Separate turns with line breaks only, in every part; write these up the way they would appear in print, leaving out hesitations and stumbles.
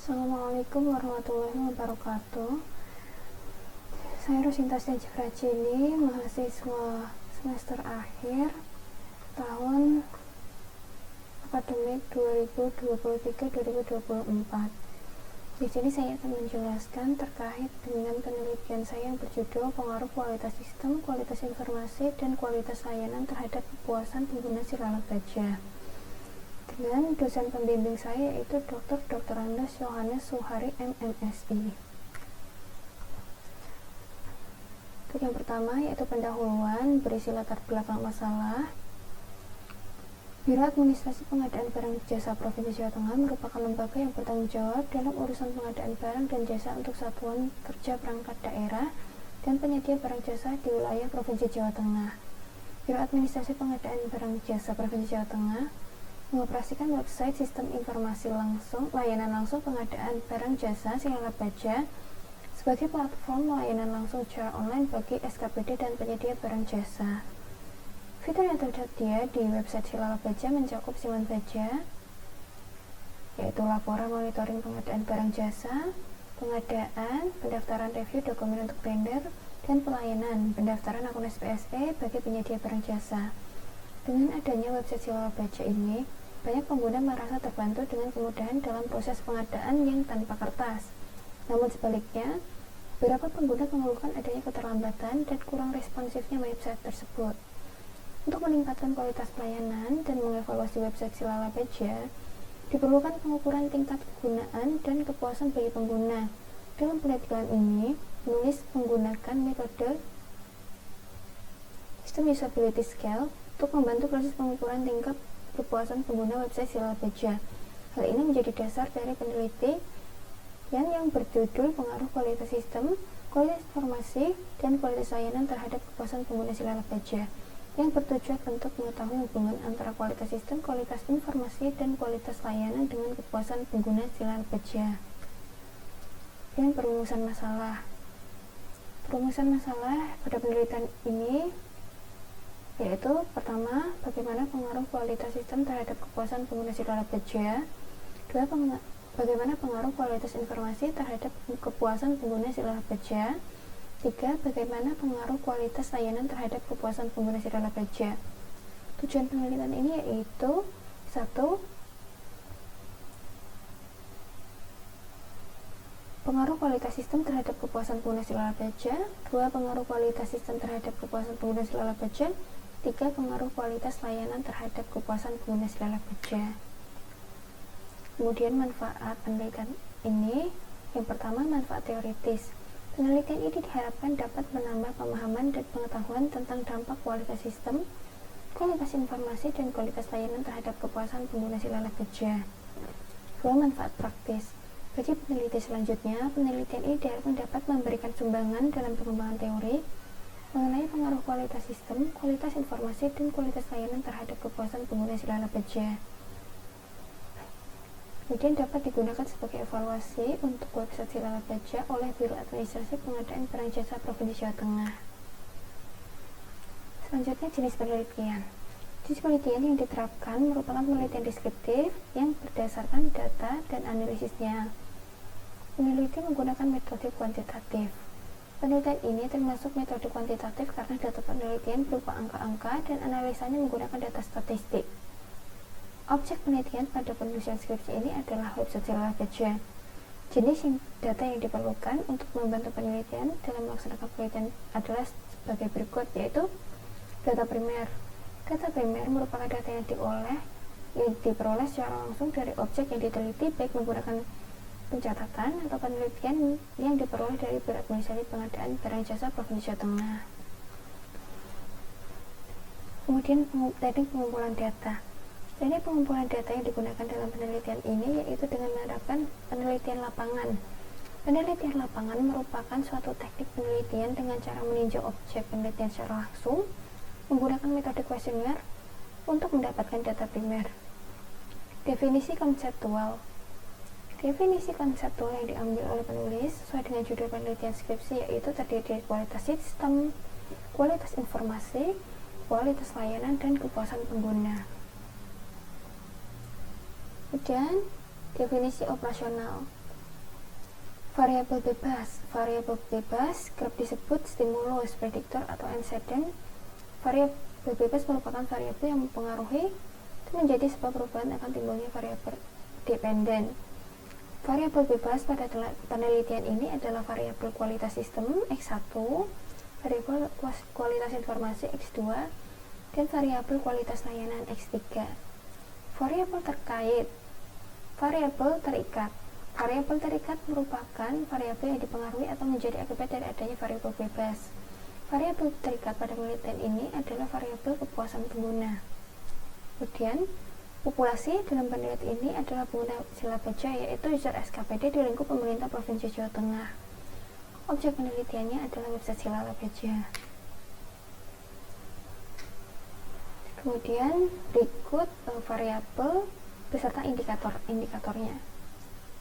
Assalamualaikum warahmatullahi wabarakatuh. Saya Rosinta Rajini, mahasiswa semester akhir tahun akademik 2023-2024. Di sini saya akan menjelaskan terkait dengan penelitian saya yang berjudul pengaruh kualitas sistem, kualitas informasi, dan kualitas layanan terhadap kepuasan pengguna silalat baja. Dengan dosen pembimbing saya yaitu Dr. Andes Yohanes Suhari MMSI. Untuk yang pertama yaitu pendahuluan berisi latar belakang masalah. Biro Administrasi Pengadaan Barang Jasa Provinsi Jawa Tengah merupakan lembaga yang bertanggung jawab dalam urusan pengadaan barang dan jasa untuk satuan kerja perangkat daerah dan penyedia barang jasa di wilayah Provinsi Jawa Tengah. Biro Administrasi Pengadaan Barang Jasa Provinsi Jawa Tengah mengoperasikan website sistem informasi layanan langsung pengadaan barang jasa silalat baja sebagai platform layanan langsung secara online bagi SKPD dan penyedia barang jasa. Fitur yang tersedia di website silalat baja mencakup siman baja, yaitu laporan monitoring pengadaan barang jasa, pengadaan, pendaftaran review dokumen untuk tender, dan pelayanan pendaftaran akun SPSE bagi penyedia barang jasa. Dengan adanya website silalat baja ini, banyak pengguna merasa terbantu dengan kemudahan dalam proses pengadaan yang tanpa kertas. Namun sebaliknya, beberapa pengguna mengeluhkan adanya keterlambatan dan kurang responsifnya website tersebut. Untuk meningkatkan kualitas pelayanan dan mengevaluasi website silalat baja, diperlukan pengukuran tingkat kegunaan dan kepuasan bagi pengguna. Dalam penelitian ini, penulis menggunakan metode System Usability Scale untuk membantu proses pengukuran tingkat kepuasan pengguna website silalat baja. Hal ini menjadi dasar dari penelitian yang berjudul pengaruh kualitas sistem, kualitas informasi, dan kualitas layanan terhadap kepuasan pengguna silalat baja, yang bertujuan untuk mengetahui hubungan antara kualitas sistem, kualitas informasi, dan kualitas layanan dengan kepuasan pengguna silalat baja. Dan perumusan masalah. Perumusan masalah pada penelitian ini yaitu pertama, bagaimana pengaruh kualitas sistem terhadap kepuasan pengguna silalat baja. Dua, bagaimana pengaruh kualitas informasi terhadap kepuasan pengguna silalat baja. Tiga, bagaimana pengaruh kualitas layanan terhadap kepuasan pengguna silalat baja. Tujuan penelitian ini yaitu 1. Pengaruh kualitas sistem terhadap kepuasan pengguna silalat baja. 2. Pengaruh kualitas sistem terhadap kepuasan pengguna silalat baja. 3. Pengaruh kualitas layanan terhadap kepuasan pengguna silalat baja. Kemudian manfaat penelitian ini, yang pertama manfaat teoritis. Penelitian ini diharapkan dapat menambah pemahaman dan pengetahuan tentang dampak kualitas sistem, kualitas informasi, dan kualitas layanan terhadap kepuasan pengguna silalat baja. 2. Manfaat praktis. Bagi peneliti selanjutnya, penelitian ini diharapkan dapat memberikan sumbangan dalam pengembangan teori mengenai pengaruh kualitas sistem, kualitas informasi, dan kualitas layanan terhadap kepuasan pengguna silalat baja. Kemudian dapat digunakan sebagai evaluasi untuk website silalat baja oleh Biro Administrasi Pengadaan Barang Jasa Provinsi Jawa Tengah. Selanjutnya, jenis penelitian. Jenis penelitian yang diterapkan merupakan penelitian deskriptif yang berdasarkan data dan analisisnya. Peneliti menggunakan metode kuantitatif. Penelitian ini termasuk metode kuantitatif karena data penelitian berupa angka-angka dan analisanya menggunakan data statistik. Objek penelitian pada penulisan skripsi ini adalah website silalat baja. Jenis data yang diperlukan untuk membantu penelitian dalam melaksanakan penelitian adalah sebagai berikut, yaitu data primer. Data primer merupakan data yang diperoleh secara langsung dari objek yang diteliti, baik menggunakan pencatatan atau penelitian yang diperoleh dari Biro Administrasi Pengadaan Barang Jasa Provinsi Jawa Tengah. Kemudian teknik pengumpulan data. Teknik pengumpulan data yang digunakan dalam penelitian ini yaitu dengan menerapkan penelitian lapangan. Penelitian lapangan merupakan suatu teknik penelitian dengan cara meninjau objek penelitian secara langsung menggunakan metode kuesioner untuk mendapatkan data primer. Definisi konseptual. Definisi konseptual yang diambil oleh penulis sesuai dengan judul penelitian skripsi yaitu terdiri dari kualitas sistem, kualitas informasi, kualitas layanan, dan kepuasan pengguna. Kemudian, definisi operasional. Variabel bebas kerap disebut stimulus, prediktor, atau antecedent. Variabel bebas merupakan variabel yang mempengaruhi dan menjadi sebab perubahan akan timbulnya variabel dependen. Variabel bebas pada penelitian ini adalah variabel kualitas sistem X1, variabel kualitas informasi X2, dan variabel kualitas layanan X3. Variabel terkait, variabel terikat. Variabel terikat merupakan variabel yang dipengaruhi atau menjadi akibat dari adanya variabel bebas. Variabel terikat pada penelitian ini adalah variabel kepuasan pengguna. Kemudian, populasi dalam penelitian ini adalah pengguna sila baja, yaitu user SKPD di lingkup pemerintah Provinsi Jawa Tengah. Objek penelitiannya adalah website sila baja. Kemudian berikut variabel beserta indikatornya.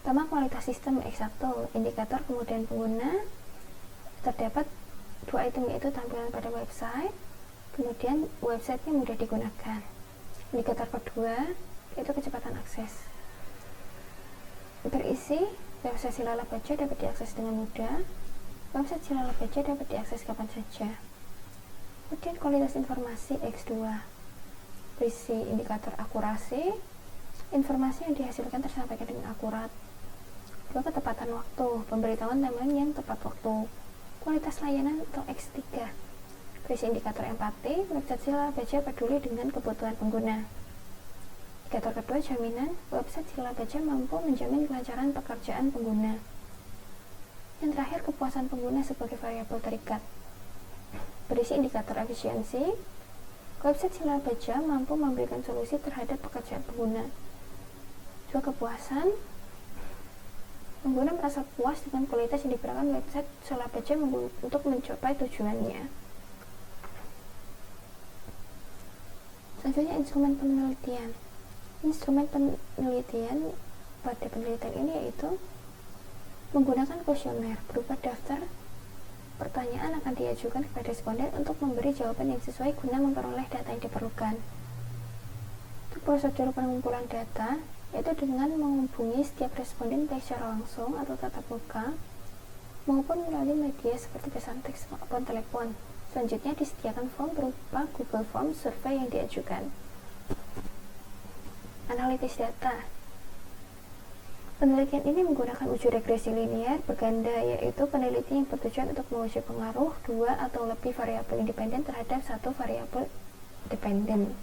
Pertama, kualitas sistem X1, indikator kemudian pengguna. Terdapat dua item, yaitu tampilan pada website, kemudian websitenya mudah digunakan. Indikator kedua yaitu kecepatan akses. Berisi website Sila Baja dapat diakses dengan mudah. Website Sila Baja dapat diakses kapan saja. Kemudian kualitas informasi X2, berisi indikator akurasi, informasi yang dihasilkan tersampaikan dengan akurat. Dua, ketepatan waktu, pemberitahuan timeline yang tepat waktu. Kualitas layanan atau X3, berisi indikator empati, website Sila Baja peduli dengan kebutuhan pengguna. Indikator kedua, jaminan, website Sila Baja mampu menjamin kelancaran pekerjaan pengguna. Yang terakhir, kepuasan pengguna sebagai variabel terikat, berisi indikator efisiensi, website Sila Baja mampu memberikan solusi terhadap pekerjaan pengguna. Dua, kepuasan, pengguna merasa puas dengan kualitas yang diberikan website Sila Baja untuk mencapai tujuannya. Selanjutnya, instrumen penelitian. Instrumen penelitian pada penelitian ini yaitu menggunakan kuesioner berupa daftar pertanyaan akan diajukan kepada responden untuk memberi jawaban yang sesuai guna memperoleh data yang diperlukan. Untuk prosedur pengumpulan data yaitu dengan menghubungi setiap responden baik secara langsung atau tatap muka maupun melalui media seperti pesan teks maupun telepon. Selanjutnya, disediakan form berupa Google Form survei yang diajukan. Analisis data. Penelitian ini menggunakan uji regresi linear berganda, yaitu peneliti yang bertujuan untuk menguji pengaruh dua atau lebih variabel independen terhadap satu variabel dependen.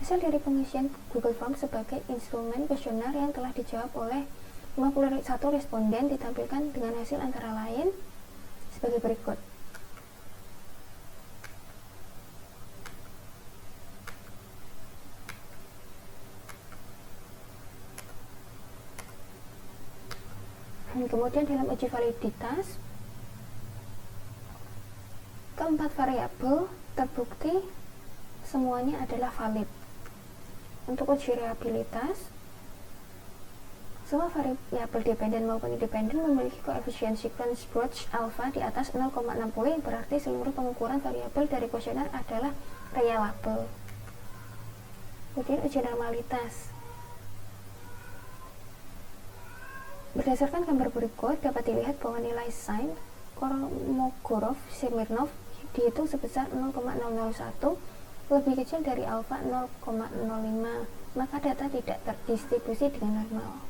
Hasil dari pengisian Google Form sebagai instrumen kuesioner yang telah dijawab oleh 51 responden ditampilkan dengan hasil antara lain sebagai berikut. Kemudian dalam uji validitas, keempat variabel terbukti semuanya adalah valid. Untuk uji reliabilitas, semua variabel dependen maupun independen memiliki koefisien sequence Bruch alpha di atas 0,60 yang berarti seluruh pengukuran variabel dari kuesioner adalah reliable. Kemudian uji normalitas. Berdasarkan gambar berikut dapat dilihat bahwa nilai sin Kolmogorov-Smirnov dihitung sebesar 0,001 lebih kecil dari alfa 0,05, maka data tidak terdistribusi dengan normal.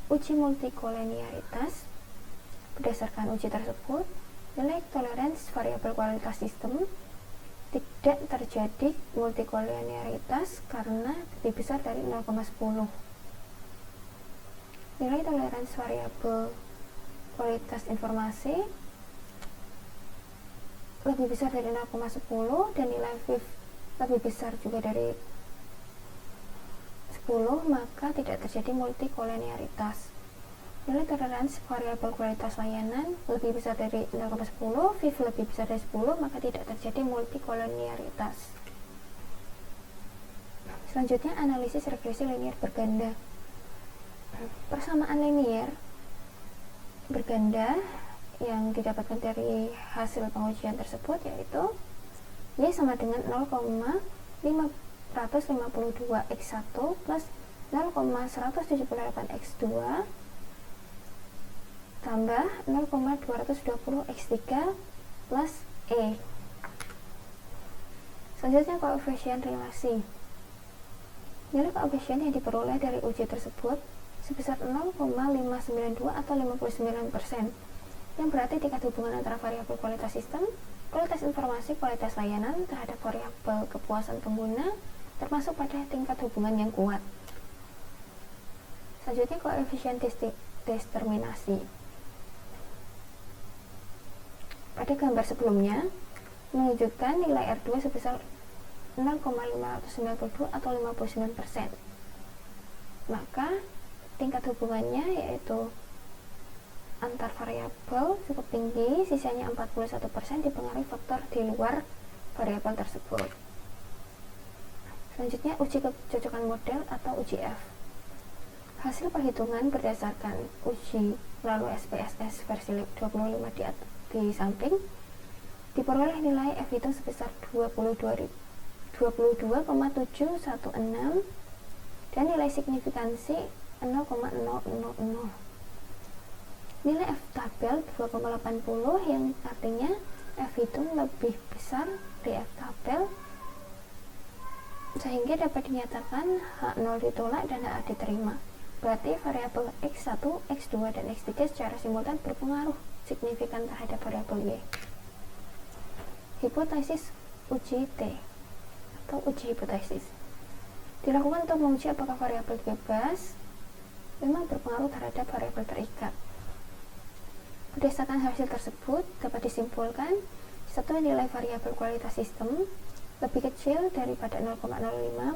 Uji multikolenialitas. Berdasarkan uji tersebut, nilai toleransi variabel kualitas sistem tidak terjadi multikolenialitas karena lebih besar dari 0,10. Nilai toleransi variabel kualitas informasi lebih besar dari 0,10 dan nilai VIF lebih besar juga dari 10, maka tidak terjadi multikolenialitas. Nilai toleransi variabel kualitas layanan lebih besar dari 0,10, VIF lebih besar dari 10, maka tidak terjadi multikolenialitas. Selanjutnya, analisis regresi linear berganda. Persamaan linear berganda yang didapatkan dari hasil pengujian tersebut yaitu Y sama dengan 0,552 X1 plus 0,178x2 tambah 0,220x3 plus E. Selanjutnya koefisien relasi. Nilai koefisien yang diperoleh dari uji tersebut sebesar 0,592 atau 59%, yang berarti tingkat hubungan antara variabel kualitas sistem, kualitas informasi, kualitas layanan terhadap variabel kepuasan pengguna termasuk pada tingkat hubungan yang kuat. Selanjutnya koefisien determinasi. Pada gambar sebelumnya menunjukkan nilai R2 sebesar 0,592 atau 59%. Maka tingkat hubungannya yaitu antar variabel cukup tinggi, sisanya 41% dipengaruhi faktor di luar variabel tersebut. Selanjutnya uji kecocokan model atau uji F. Hasil perhitungan berdasarkan uji lalu SPSS versi 25 di samping diperoleh nilai F hitung sebesar 22,716 dan nilai signifikansi 0,000. Nilai F tabel 2,80 yang artinya F hitung lebih besar dari F tabel, sehingga dapat dinyatakan H0 ditolak dan HA diterima. Berarti variabel X1, X2, dan X3 secara simultan berpengaruh signifikan terhadap variabel Y. Hipotesis uji T atau uji hipotesis dilakukan untuk menguji apakah variabel bebas memang berpengaruh terhadap variabel terikat. Berdasarkan hasil tersebut dapat disimpulkan satu nilai variabel kualitas sistem lebih kecil daripada 0,05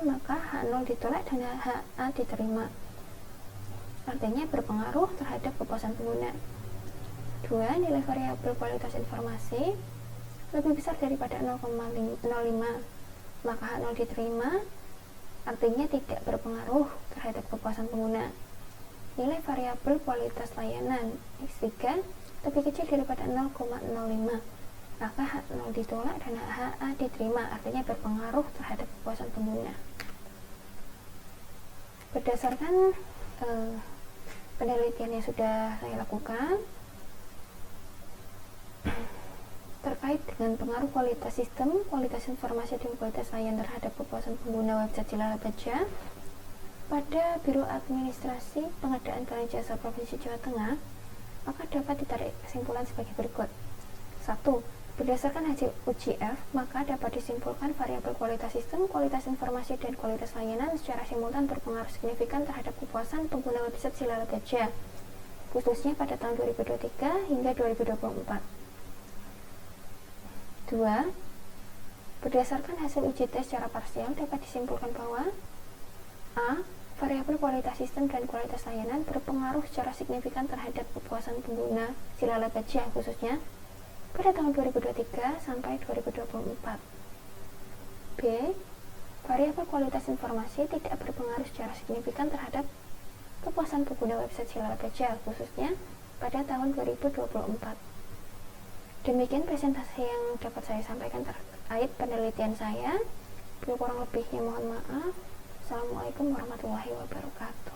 maka H0 ditolak dan HA diterima, artinya berpengaruh terhadap kepuasan pengguna. 2. Nilai variabel kualitas informasi lebih besar daripada 0,05 maka H0 diterima, artinya tidak berpengaruh terhadap kepuasan pengguna. Nilai variabel kualitas layanan X3 lebih kecil daripada 0,05 maka H0 ditolak dan HA diterima, artinya berpengaruh terhadap kepuasan pengguna. Berdasarkan penelitian yang sudah saya lakukan terkait dengan pengaruh kualitas sistem, kualitas informasi, dan kualitas layanan terhadap kepuasan pengguna website Cilala Baja pada Biro Administrasi Pengadaan Barang Jasa Provinsi Jawa Tengah, maka dapat ditarik kesimpulan sebagai berikut. 1. Berdasarkan hasil uji F, maka dapat disimpulkan variabel kualitas sistem, kualitas informasi, dan kualitas layanan secara simultan berpengaruh signifikan terhadap kepuasan pengguna website Cilala Baja, khususnya pada tahun 2023 hingga 2024. 2. Berdasarkan hasil uji tes secara parsial dapat disimpulkan bahwa A. Variabel kualitas sistem dan kualitas layanan berpengaruh secara signifikan terhadap kepuasan pengguna Cilala Baja khususnya pada tahun 2023 sampai 2024. B. Variabel kualitas informasi tidak berpengaruh secara signifikan terhadap kepuasan pengguna website Cilala Baja khususnya pada tahun 2024. Demikian presentasi yang dapat saya sampaikan terkait penelitian saya. Bila kurang lebihnya mohon maaf. Assalamualaikum warahmatullahi wabarakatuh.